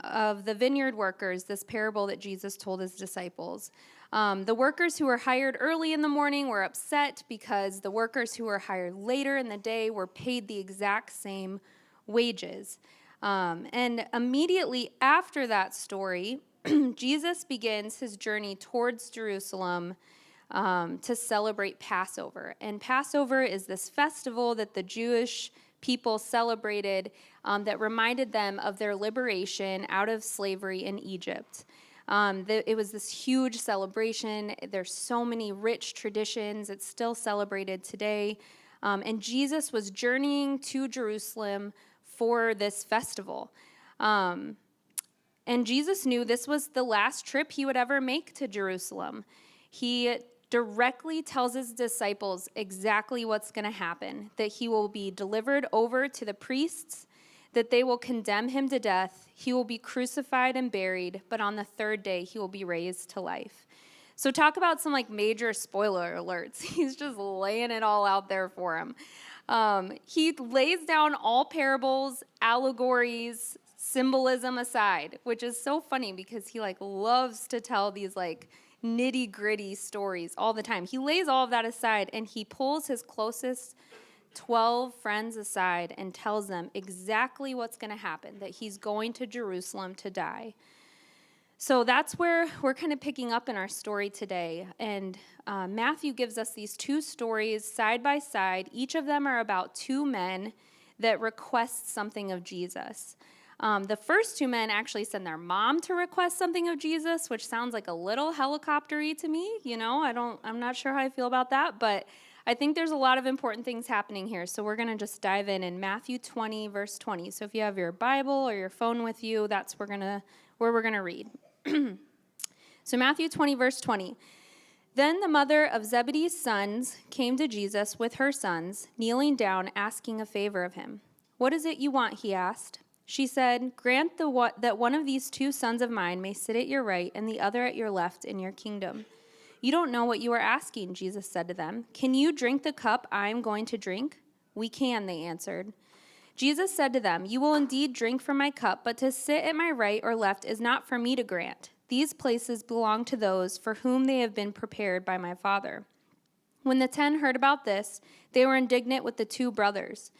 of the vineyard workers, this parable that Jesus told his disciples. The workers who were hired early in the morning were upset because the workers who were hired later in the day were paid the exact same wages. And immediately after that story, Jesus begins his journey towards Jerusalem to celebrate Passover. And Passover is this festival that the Jewish people celebrated that reminded them of their liberation out of slavery in Egypt. It was this huge celebration. There's so many rich traditions. It's still celebrated today. And Jesus was journeying to Jerusalem for this festival. And Jesus knew this was the last trip he would ever make to Jerusalem. He directly tells his disciples exactly what's going to happen, that he will be delivered over to the priests, that they will condemn him to death, he will be crucified and buried, but on the third day he will be raised to life. So talk about some major spoiler alerts. He's just laying it all out there for him. He lays down all parables, allegories, symbolism aside, which is so funny because he loves to tell these nitty-gritty stories all the time. He lays all of that aside, and he pulls his closest 12 friends aside and tells them exactly what's going to happen, that he's going to Jerusalem to die. So that's where we're kind of picking up in our story today. And Matthew gives us these two stories side by side. Each of them are about two men that request something of Jesus. The first two men actually send their mom to request something of Jesus, which sounds like a little helicopter-y to me. I'm not sure how I feel about that, but I think there's a lot of important things happening here. So we're going to just dive in Matthew 20, verse 20. So if you have your Bible or your phone with you, that's where we're going to read. So Matthew 20, verse 20. Then the mother of Zebedee's sons came to Jesus with her sons, kneeling down, asking a favor of him. "What is it you want?" he asked. She said, "Grant that one of these two sons of mine may sit at your right and the other at your left in your kingdom." "You don't know what you are asking," Jesus said to them. "Can you drink the cup I am going to drink?" "We can," they answered. Jesus said to them, "You will indeed drink from my cup, but to sit at my right or left is not for me to grant. These places belong to those for whom they have been prepared by my Father." When the 10 heard about this, they were indignant with the two brothers.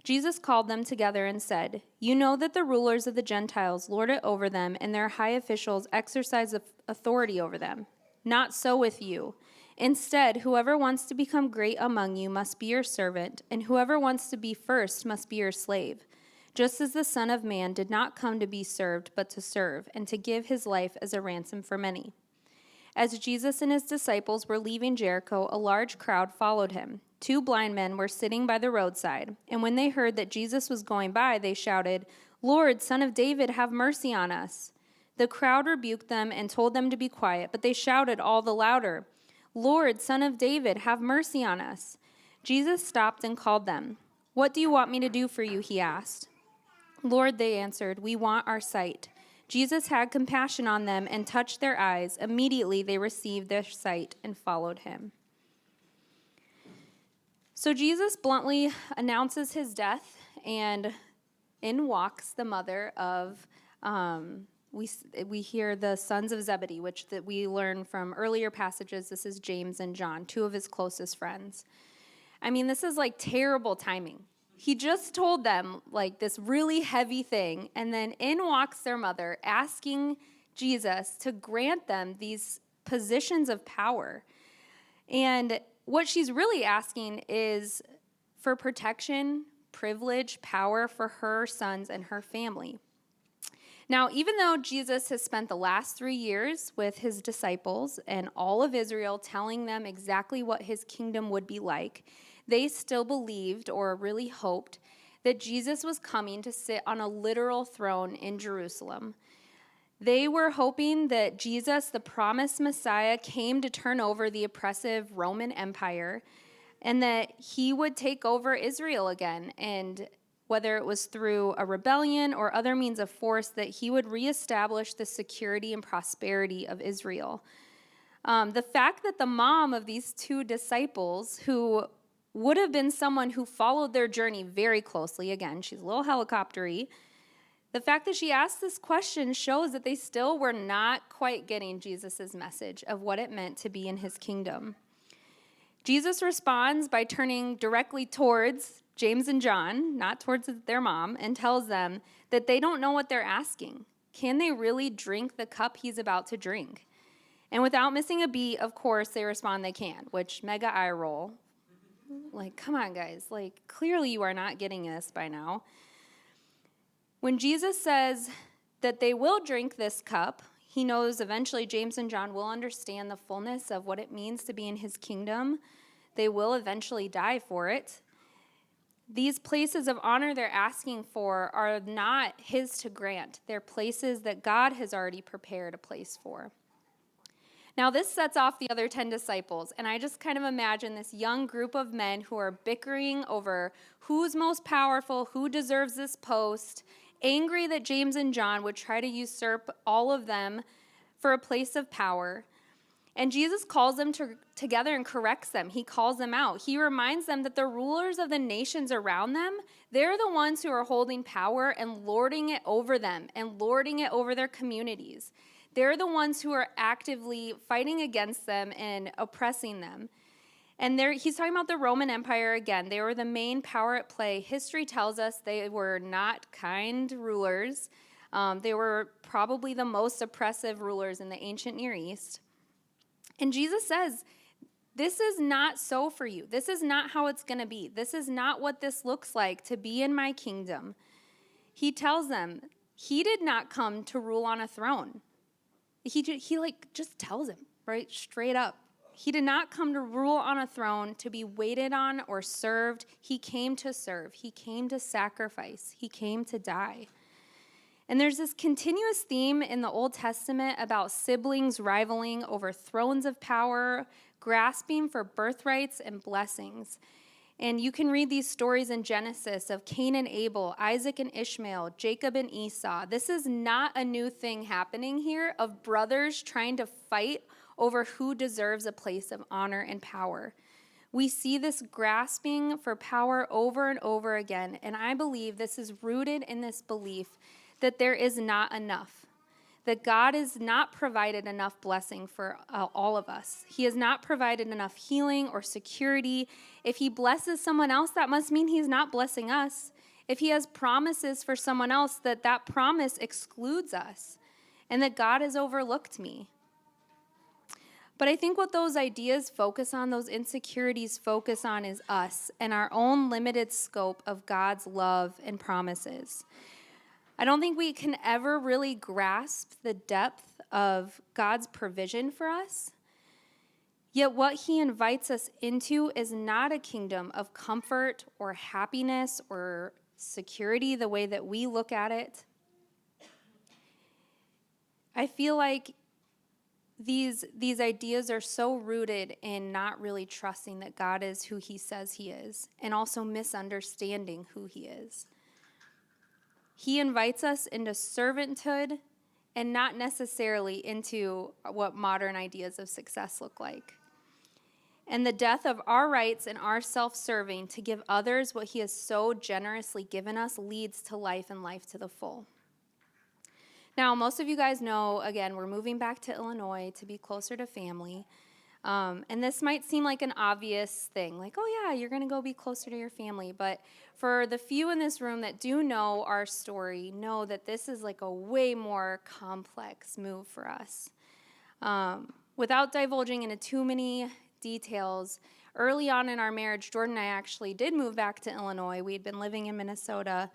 Jesus called them together and said, "You know that the rulers of the Gentiles lord it over them, and their high officials exercise authority over them. Not so with you. Instead, whoever wants to become great among you must be your servant, and whoever wants to be first must be your slave. Just as the Son of Man did not come to be served, but to serve, and to give his life as a ransom for many." As Jesus and his disciples were leaving Jericho, a large crowd followed him. 2 blind men were sitting by the roadside, and when they heard that Jesus was going by, they shouted, "Lord, Son of David, have mercy on us." The crowd rebuked them and told them to be quiet, but they shouted all the louder, "Lord, Son of David, have mercy on us." Jesus stopped and called them. "What do you want me to do for you?" he asked. "Lord," they answered, "we want our sight." Jesus had compassion on them and touched their eyes. Immediately they received their sight and followed him. So Jesus bluntly announces his death, and in walks the mother of, we hear the sons of Zebedee, which that we learn from earlier passages. This is James and John, 2 of his closest friends. I mean, this is terrible timing. He just told them this really heavy thing, and then in walks their mother asking Jesus to grant them these positions of power. And what she's really asking is for protection, privilege, power for her sons and her family. Now, even though Jesus has spent the last 3 years with his disciples and all of Israel telling them exactly what his kingdom would be like, they still believed or really hoped that Jesus was coming to sit on a literal throne in Jerusalem. They were hoping that Jesus, the promised Messiah, came to turn over the oppressive Roman Empire and that he would take over Israel again, and whether it was through a rebellion or other means of force, that he would reestablish the security and prosperity of Israel. The fact that the mom of these 2 disciples, who would have been someone who followed their journey very closely, again, she's a little helicopter-y, The fact that she asked this question shows that they still were not quite getting Jesus' message of what it meant to be in his kingdom. Jesus responds by turning directly towards James and John, not towards their mom, and tells them that they don't know what they're asking. Can they really drink the cup he's about to drink? And without missing a beat, of course, they respond they can, which mega eye roll. Like, come on, guys. Like, clearly you are not getting this by now. When Jesus says that they will drink this cup, he knows eventually James and John will understand the fullness of what it means to be in his kingdom. They will eventually die for it. These places of honor they're asking for are not his to grant. They're places that God has already prepared a place for. Now, this sets off the other 10 disciples, and I just kind of imagine this young group of men who are bickering over who's most powerful, who deserves this post, angry that James and John would try to usurp all of them for a place of power. And Jesus calls them together and corrects them. He calls them out. He reminds them that the rulers of the nations around them, they're the ones who are holding power and lording it over them and lording it over their communities. They're the ones who are actively fighting against them and oppressing them. And he's talking about the Roman Empire again. They were the main power at play. History tells us they were not kind rulers. They were probably the most oppressive rulers in the ancient Near East. And Jesus says, this is not so for you. This is not how it's going to be. This is not what this looks like to be in my kingdom. He tells them he did not come to rule on a throne. He just tells him, right, straight up. He did not come to rule on a throne, to be waited on or served. He came to serve. He came to sacrifice. He came to die. And there's this continuous theme in the Old Testament about siblings rivaling over thrones of power, grasping for birthrights and blessings. And you can read these stories in Genesis of Cain and Abel, Isaac and Ishmael, Jacob and Esau. This is not a new thing happening here of brothers trying to fight over who deserves a place of honor and power. We see this grasping for power over and over again, and I believe this is rooted in this belief that there is not enough, that God has not provided enough blessing for all of us. He has not provided enough healing or security. If he blesses someone else, that must mean he's not blessing us. If he has promises for someone else, that promise excludes us, and that God has overlooked me. But I think what those ideas focus on, those insecurities focus on, is us and our own limited scope of God's love and promises. I don't think we can ever really grasp the depth of God's provision for us. Yet what he invites us into is not a kingdom of comfort or happiness or security the way that we look at it. I feel like these ideas are so rooted in not really trusting that God is who he says he is, and also misunderstanding who he is. He invites us into servanthood and not necessarily into what modern ideas of success look like. And the death of our rights and our self-serving to give others what he has so generously given us leads to life and life to the full. Now, most of you guys know, again, we're moving back to Illinois to be closer to family. And this might seem like an obvious thing, like, oh yeah, you're going to go be closer to your family. But for the few in this room that do know our story, know that this is like a way more complex move for us. Without divulging into too many details, early on in our marriage, Jordan and I actually did move back to Illinois. We had been living in Minnesota.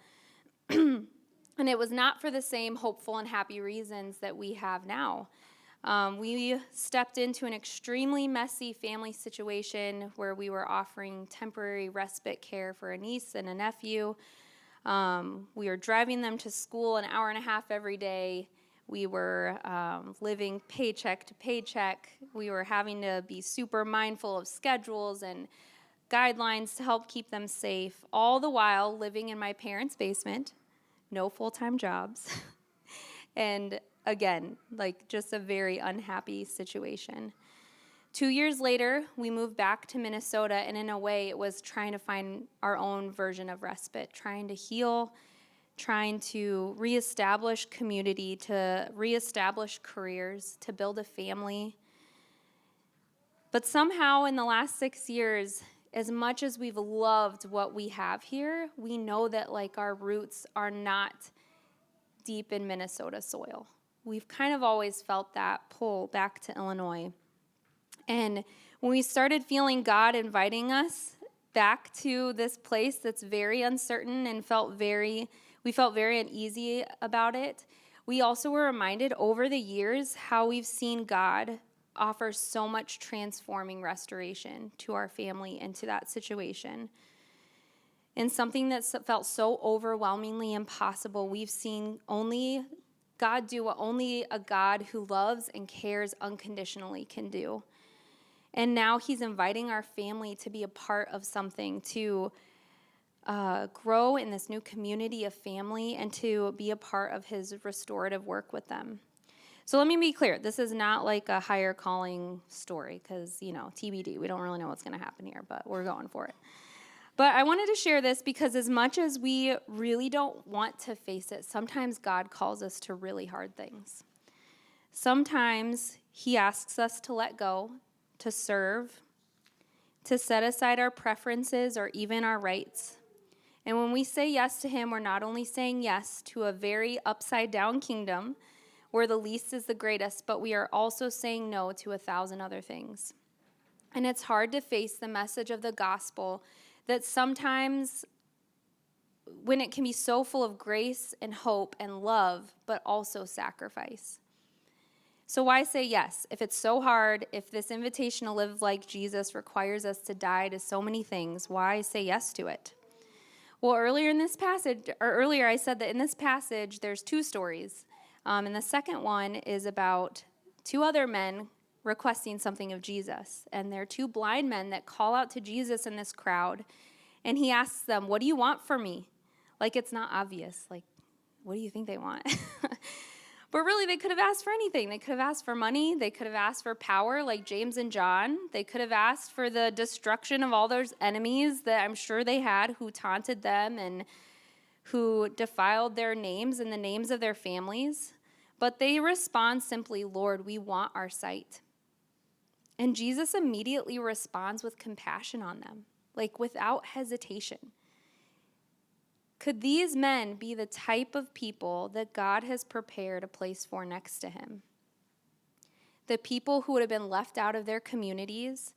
And it was not for the same hopeful and happy reasons that we have now. We stepped into an extremely messy family situation where we were offering temporary respite care for a niece and a nephew. We were driving them to school an hour and a half every day. We were living paycheck to paycheck. We were having to be super mindful of schedules and guidelines to help keep them safe, all the while living in my parents' basement. No full-time jobs. And again, like just a very unhappy situation. 2 years later, we moved back to Minnesota, and in a way, it was trying to find our own version of respite, trying to heal, trying to reestablish community, to reestablish careers, to build a family. But somehow in the last 6 years, as much as we've loved what we have here, we know that like our roots are not deep in Minnesota soil. We've kind of always felt that pull back to Illinois. And when we started feeling God inviting us back to this place that's very uncertain and we felt very uneasy about it, we also were reminded over the years how we've seen God offer so much transforming restoration to our family and to that situation. And something that felt so overwhelmingly impossible, we've seen only God do what only a God who loves and cares unconditionally can do. And now he's inviting our family to be a part of something, to grow in this new community of family and to be a part of his restorative work with them. So let me be clear. This is not like a higher calling story because, TBD. We don't really know what's going to happen here, but we're going for it. But I wanted to share this because as much as we really don't want to face it, sometimes God calls us to really hard things. Sometimes he asks us to let go, to serve, to set aside our preferences or even our rights. And when we say yes to him, we're not only saying yes to a very upside down kingdom where the least is the greatest, but we are also saying no to 1,000 other things. And it's hard to face the message of the gospel that sometimes when it can be so full of grace and hope and love, but also sacrifice. So why say yes? If it's so hard, if this invitation to live like Jesus requires us to die to so many things, why say yes to it? Well, earlier I said that in this passage, there's 2 stories. And the second one is about 2 other men requesting something of Jesus. And they're 2 blind men that call out to Jesus in this crowd. And he asks them, "What do you want from me?" Like it's not obvious. Like, what do you think they want? But really, they could have asked for anything. They could have asked for money. They could have asked for power like James and John. They could have asked for the destruction of all those enemies that I'm sure they had who taunted them and who defiled their names and the names of their families. But they respond simply, "Lord, we want our sight." And Jesus immediately responds with compassion on them, like without hesitation. Could these men be the type of people that God has prepared a place for next to him? The people who would have been left out of their communities,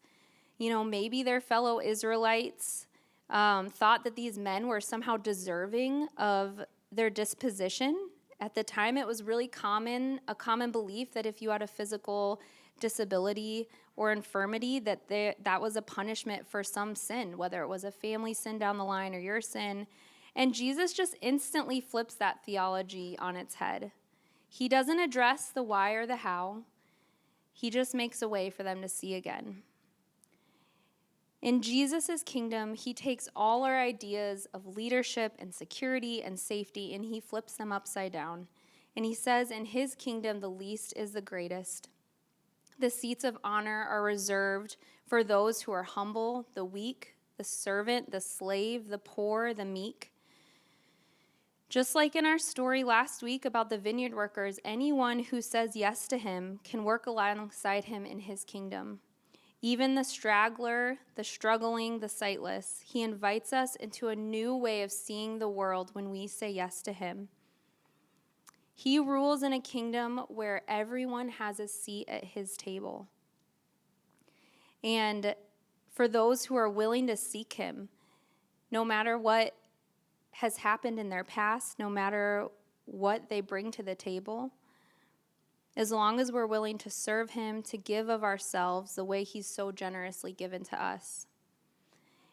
maybe their fellow Israelites thought that these men were somehow deserving of their disposition. At the time, it was really a common belief that if you had a physical disability or infirmity, that was a punishment for some sin, whether it was a family sin down the line or your sin. And Jesus just instantly flips that theology on its head. He doesn't address the why or the how. He just makes a way for them to see again. In Jesus' kingdom, he takes all our ideas of leadership and security and safety, and he flips them upside down. And he says in his kingdom, the least is the greatest. The seats of honor are reserved for those who are humble, the weak, the servant, the slave, the poor, the meek. Just like in our story last week about the vineyard workers, anyone who says yes to him can work alongside him in his kingdom. Even the straggler, the struggling, the sightless, he invites us into a new way of seeing the world when we say yes to him. He rules in a kingdom where everyone has a seat at his table. And for those who are willing to seek him, no matter what has happened in their past, no matter what they bring to the table, as long as we're willing to serve him, to give of ourselves the way he's so generously given to us.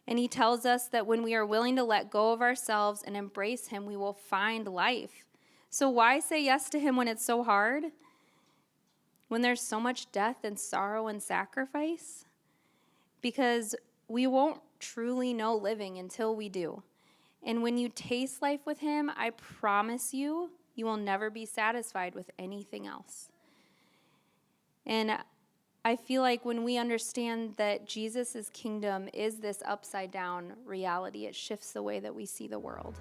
And he tells us that when we are willing to let go of ourselves and embrace him, we will find life. So why say yes to him when it's so hard? When there's so much death and sorrow and sacrifice? Because we won't truly know living until we do. And when you taste life with him, I promise you, you will never be satisfied with anything else. And I feel like when we understand that Jesus' kingdom is this upside down reality, it shifts the way that we see the world.